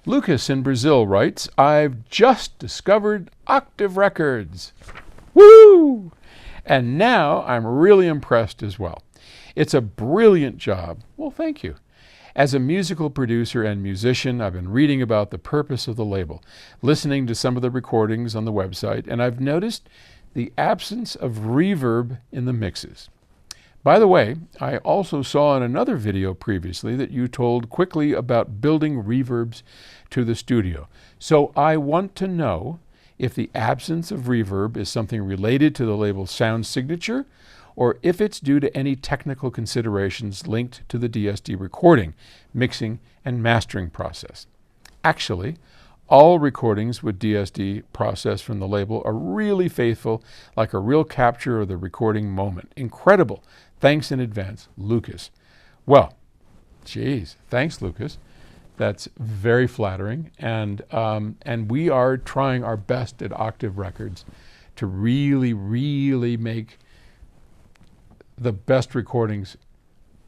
Lucas in Brazil writes, I've just discovered Octave Records. Woo! And now I'm really impressed as well. It's a brilliant job. Well, thank you. As a musical producer and musician, I've been reading about the purpose of the label, listening to some of the recordings on the website, and I've noticed the absence of reverb in the mixes. By the way, I also saw in another video previously that you told quickly about building reverbs to the studio. So I want to know if the absence of reverb is something related to the label's sound signature, or if it's due to any technical considerations linked to the DSD recording, mixing, and mastering process. Actually, all recordings with DSD processed from the label are really faithful, like a real capture of the recording moment. Incredible. Thanks in advance, Lucas. Well, geez, thanks, Lucas. That's very flattering, and we are trying our best at Octave Records to really, really make the best recordings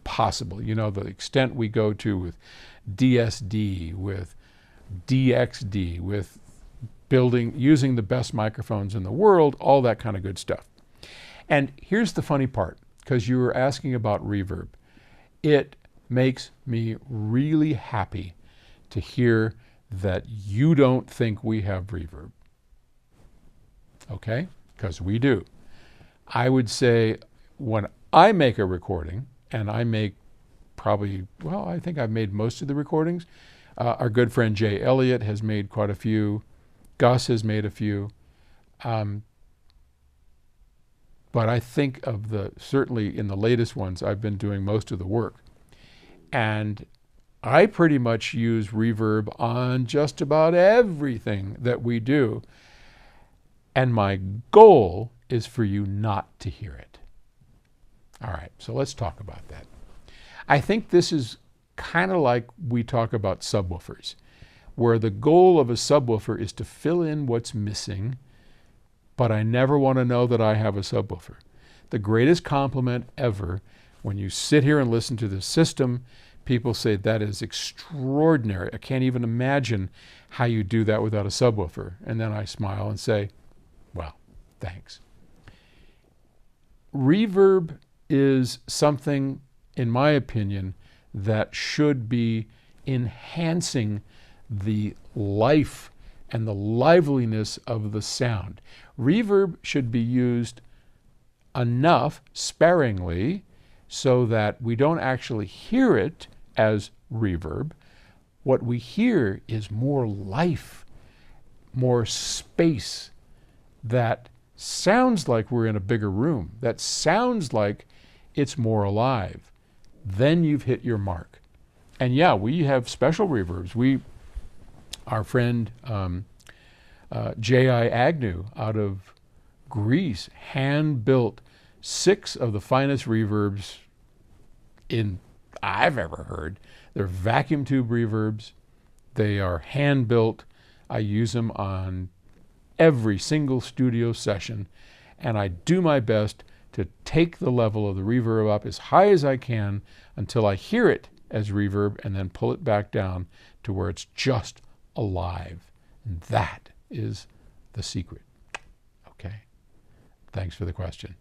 possible. You know, the extent we go to with DSD, with DXD, with using the best microphones in the world, all that kind of good stuff. And here's the funny part, because you were asking about reverb. It makes me really happy to hear that you don't think we have reverb. Okay? Because we do. I would say when I make a recording, and I make probably, well, I think I've made most of the recordings. Our good friend Jay Elliott has made quite a few. Gus has made a few. But I think of certainly in the latest ones, I've been doing most of the work. And I pretty much use reverb on just about everything that we do. And my goal is for you not to hear it. All right, so let's talk about that. I think this is kind of like we talk about subwoofers, where the goal of a subwoofer is to fill in what's missing, but I never want to know that I have a subwoofer. The greatest compliment ever, when you sit here and listen to the system, people say that is extraordinary. I can't even imagine how you do that without a subwoofer. And then I smile and say, well, thanks. Reverb is something, in my opinion, that should be enhancing the life and the liveliness of the sound. Reverb should be used enough, sparingly, so that we don't actually hear it as reverb. What we hear is more life, more space, that sounds like we're in a bigger room, that sounds like it's more alive. Then you've hit your mark. And yeah, we have special reverbs. Our friend J.I. Agnew out of Greece hand-built 6 of the finest reverbs I've ever heard. They're vacuum tube reverbs. They are hand-built. I use them on every single studio session, and I do my best to take the level of the reverb up as high as I can until I hear it as reverb, and then pull it back down to where it's just alive. And that is the secret. Okay? Thanks for the question.